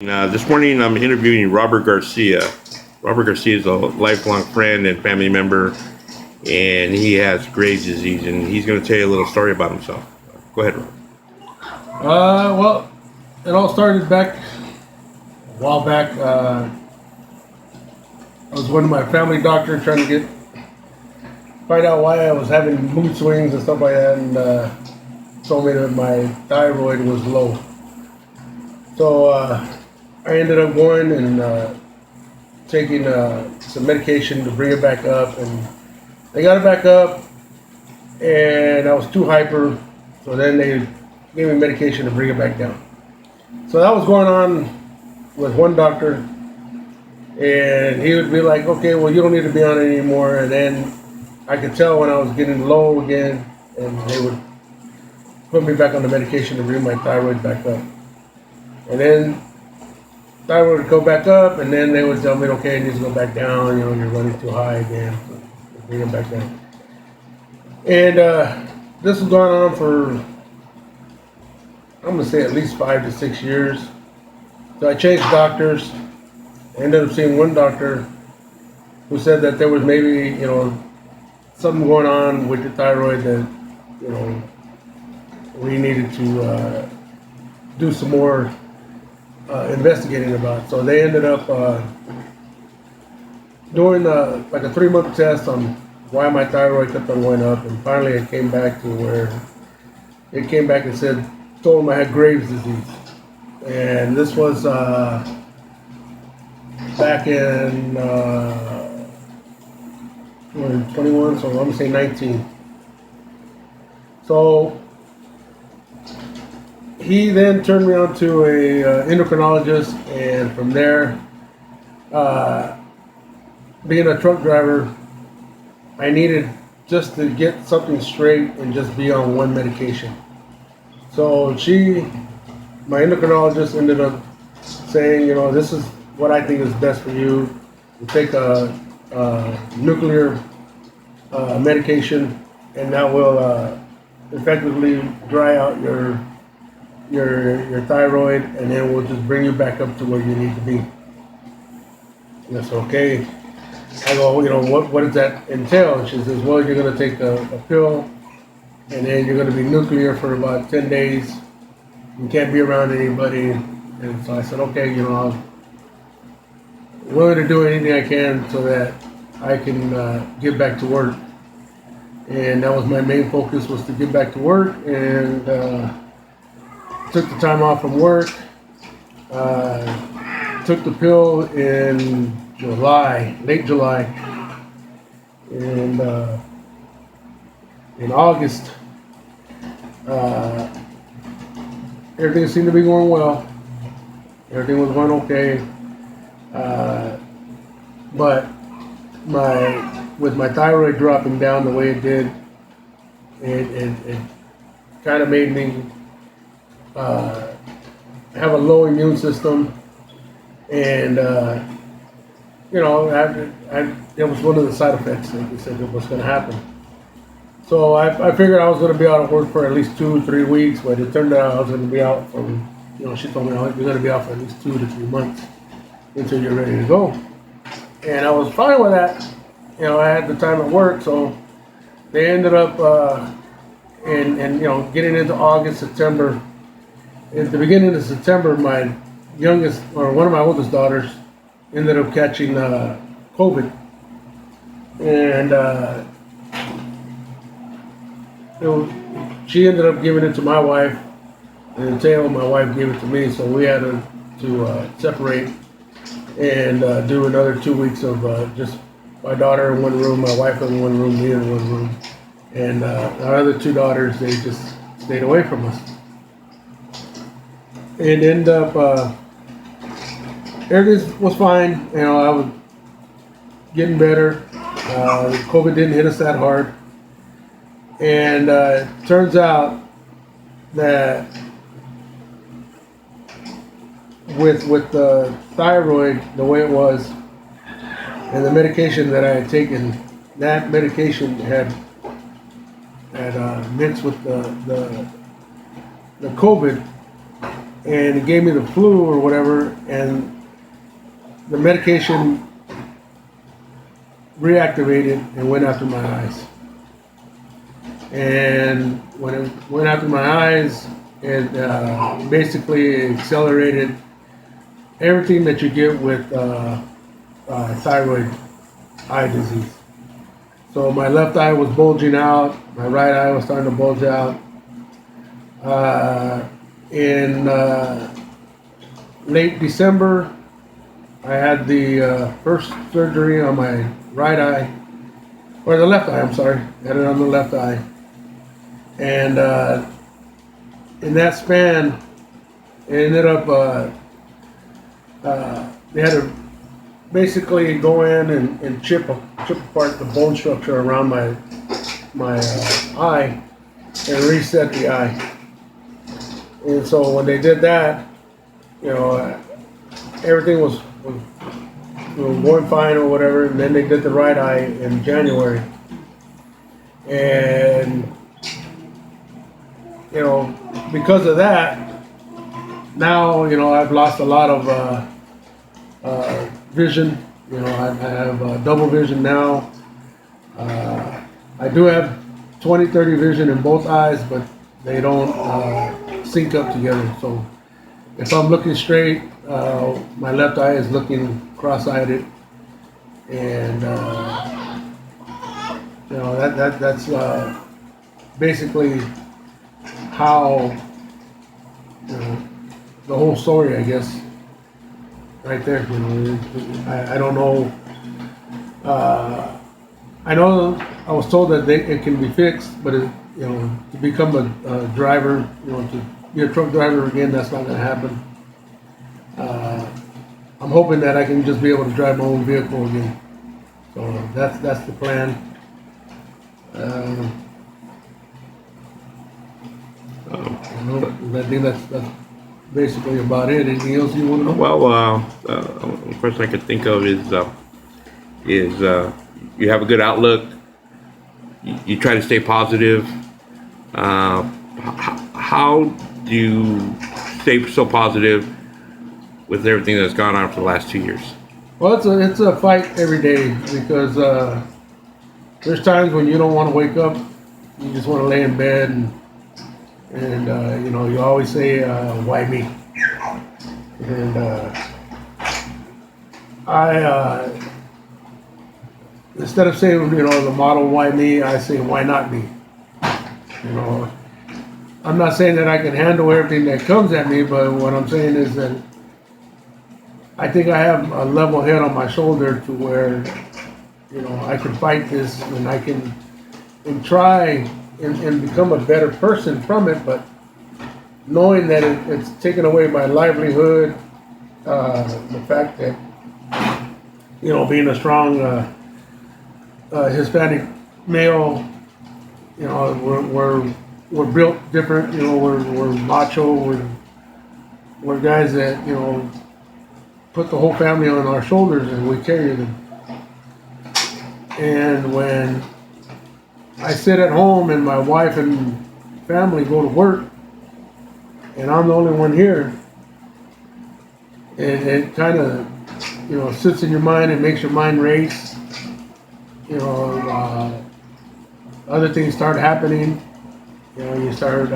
This morning I'm interviewing Robert Garcia. Robert Garcia is a lifelong friend and family member, and he has Graves' disease, and he's going to tell you a little story about himself. Go ahead, Robert. Well, it all started back a while back. I was with my family doctor trying to find out why I was having mood swings and stuff like that, and told me that my thyroid was low. So I ended up going and taking some medication to bring it back up, and they got it back up, and I was too hyper, so then they gave me medication to bring it back down. So that was going on with one doctor, and he would be like, okay, well, you don't need to be on it anymore. And then I could tell when I was getting low again, and they would put me back on the medication to bring my thyroid back up. And then thyroid would go back up, and then they would tell me, okay, it needs to go back down, you're running too high again, so bring it back down. And this was going on for, I'm going to say, at least 5 to 6 years. So I changed doctors. I ended up seeing one doctor who said that there was maybe, something going on with the thyroid that, we needed to do some more investigating about. So they ended up doing like a 3-month test on why my thyroid kept on going up, and finally it came back to where it came back and told them I had Graves' disease. And this was back in 21, so I'm gonna say 19. So he then turned me on to a endocrinologist, and from there, being a truck driver, I needed just to get something straight and just be on one medication. So my endocrinologist ended up saying, this is what I think is best for you. You take a nuclear medication, and that will effectively dry out your thyroid, and then we'll just bring you back up to where you need to be. That's okay. I go, what does that entail? And she says, well, you're going to take a pill, and then you're going to be nuclear for about 10 days. You can't be around anybody. And so I said, okay, I'm willing to do anything I can so that I can get back to work. And that was my main focus, was to get back to work, and took the time off from work. Took the pill in late July, and in August, everything seemed to be going well. Everything was going okay, but with my thyroid dropping down the way it did, it kind of made me have a low immune system, and it was one of the side effects that they said was going to happen. So I figured I was going to be out of work for at least 2-3 weeks, but it turned out I was going to be out from, she told me you're going to be out for at least 2 to 3 months until you're ready to go. And I was fine with that. I had the time at work, so they ended up, getting into August, September. At the beginning of September, my youngest, or one of my oldest daughters, ended up catching COVID. And she ended up giving it to my wife, and Taylor, my wife, gave it to me. So we had to separate and do another 2 weeks of just my daughter in one room, my wife in one room, me in one room. And our other 2 daughters, they just stayed away from us. It ended up, everything was fine. I was getting better. COVID didn't hit us that hard. And it turns out that with the thyroid the way it was, and the medication that I had taken, that medication had mixed with the COVID, and it gave me the flu or whatever, and the medication reactivated and went after my eyes. And when it went after my eyes, it basically accelerated everything that you get with thyroid eye disease. So my left eye was bulging out, my right eye was starting to bulge out. In late December, I had the first surgery on my right eye, or the left eye, I'm sorry. I had it on the left eye. And in that span, it ended up, they had to basically go in and chip apart the bone structure around my eye and reset the eye. And so when they did that, you know, everything was going fine or whatever. And then they did the right eye in January, and you know, because of that, now I've lost a lot of vision. You know, I have double vision now. I do have 20/30 vision in both eyes, but they don't sync up together. So if I'm looking straight, my left eye is looking cross-eyed, and that's basically how the whole story, I guess, right there. You know, I don't know. I know I was told that it can be fixed, but to become a driver, to be a truck driver again, that's not going to happen. I'm hoping that I can just be able to drive my own vehicle again. So that's the plan. I think that's basically about it. Anything else you want to know? Well, the first I could think of is you have a good outlook. You try to stay positive. How do you stay so positive with everything that's gone on for the last 2 years? Well, it's a fight every day, because there's times when you don't want to wake up. You just want to lay in bed, and you always say, "Why me?" And I instead of saying the motto "Why me," I say "Why not me?" I'm not saying that I can handle everything that comes at me, but what I'm saying is that I think I have a level head on my shoulder to where, I can fight this, and I can try and become a better person from it, but knowing that it's taken away my livelihood, the fact that, being a strong Hispanic male, we're built different, we're macho, we're guys that, put the whole family on our shoulders, and we carry them. And when I sit at home and my wife and family go to work, and I'm the only one here, it kind of, sits in your mind and makes your mind race. Other things start happening. You start,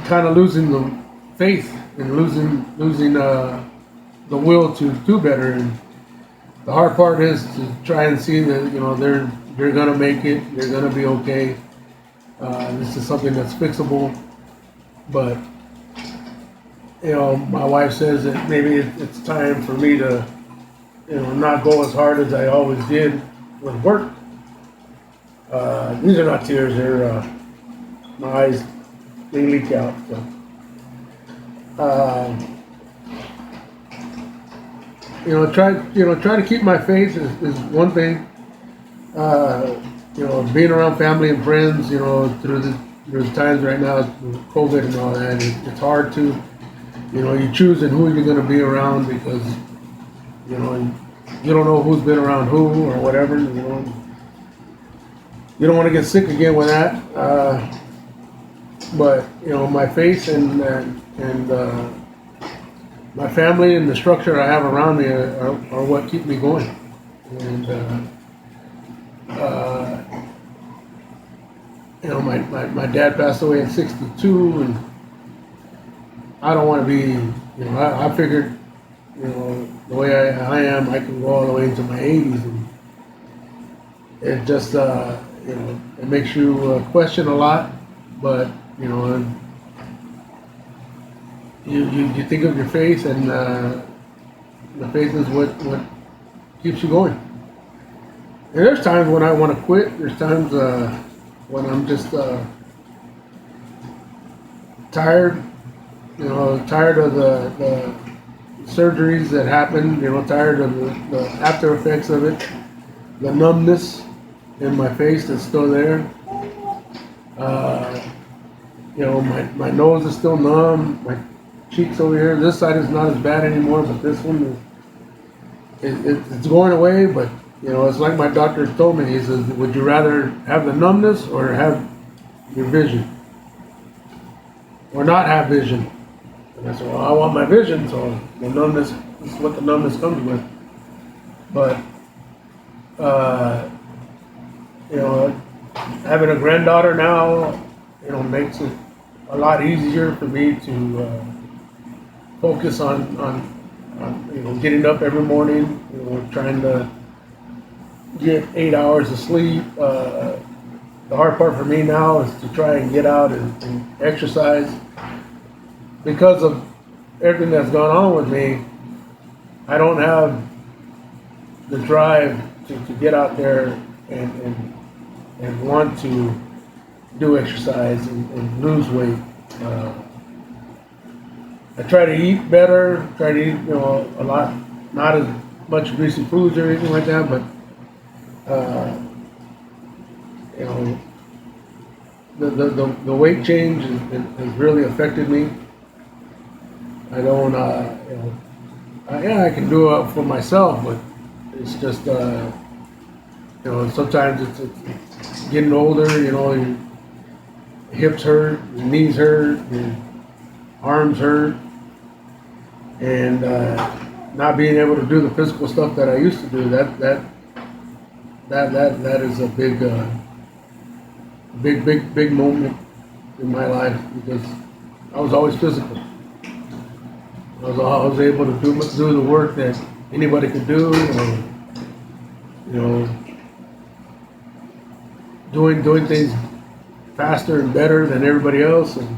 kind of losing the faith and losing the will to do better. And the hard part is to try and see that they're gonna make it, they're gonna be okay. This is something that's fixable, but my wife says that maybe it's time for me to not go as hard as I always did with work. These are not tears; they're my eyes. They leak out. So. Try to keep my faith is one thing. Being around family and friends, through the times right now, COVID and all that, it's hard to, you choosing who you're going to be around, because, you don't know who's been around who or whatever. You don't want to get sick again with that. but my face and my family and the structure I have around me are what keep me going. And my dad passed away at 62, and I don't want to be. I figured, the way I am, I can go all the way into my 80s, and it just it makes you question a lot, but and you think of your face, and the face is what keeps you going. And there's times when I want to quit. There's times when I'm just tired. Tired of the surgeries that happened. Tired of the after effects of it, the numbness in my face that's still there. My nose is still numb. My cheeks over here. This side is not as bad anymore, but this one it's going away. But it's like my doctor told me. He says, "Would you rather have the numbness or have your vision, or not have vision?" And I said, "Well, I want my vision, so the numbness is what the numbness comes with." But having a granddaughter now, makes it a lot easier for me to focus on getting up every morning, trying to get 8 hours of sleep. The hard part for me now is to try and get out and exercise. Because of everything that's gone on with me, I don't have the drive to get out there and want to do exercise and lose weight. I try to eat better, try to eat a lot, not as much greasy foods or anything like that, but the weight change has really affected me. I don't, I can do it for myself, but it's just, sometimes it's getting older, your hips hurt, your knees hurt, your arms hurt, and not being able to do the physical stuff that I used to do, that is a big moment in my life, because I was always physical. I was able to do the work that anybody could do, doing things faster and better than everybody else. And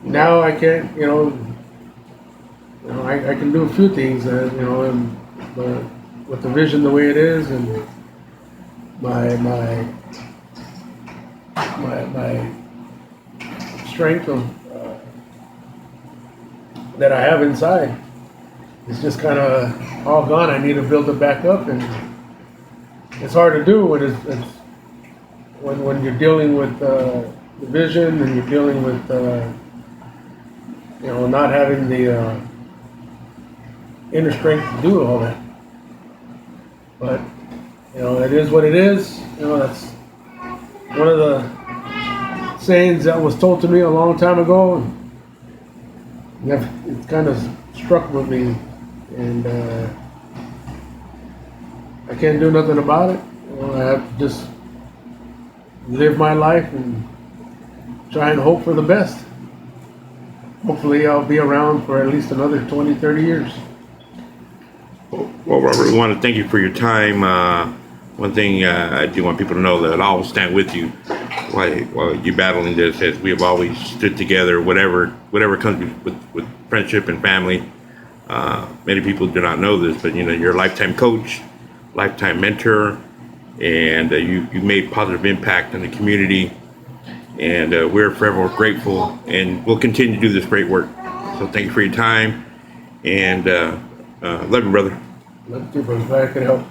now I can't, I can do a few things, but with the vision the way it is, and my strength of that I have inside, it's just kind of all gone. I need to build it back up, and it's hard to do when you're dealing with the vision, and you're dealing with not having the inner strength to do all that. But it is what it is. That's one of the sayings that was told to me a long time ago, and it kind of struck with me, and I can't do nothing about it. I have to just live my life and try and hope for the best. Hopefully I'll be around for at least another 20, 30 years. Well, Robert, we want to thank you for your time. One thing I do want people to know that I'll stand with you while you're battling this, as we have always stood together, whatever comes with friendship and family. Many people do not know this, but you're a lifetime coach, lifetime mentor, and you made positive impact in the community, and we're forever grateful, and we'll continue to do this great work. So thank you for your time, and love you, brother. Love you too, brother. Glad I could help.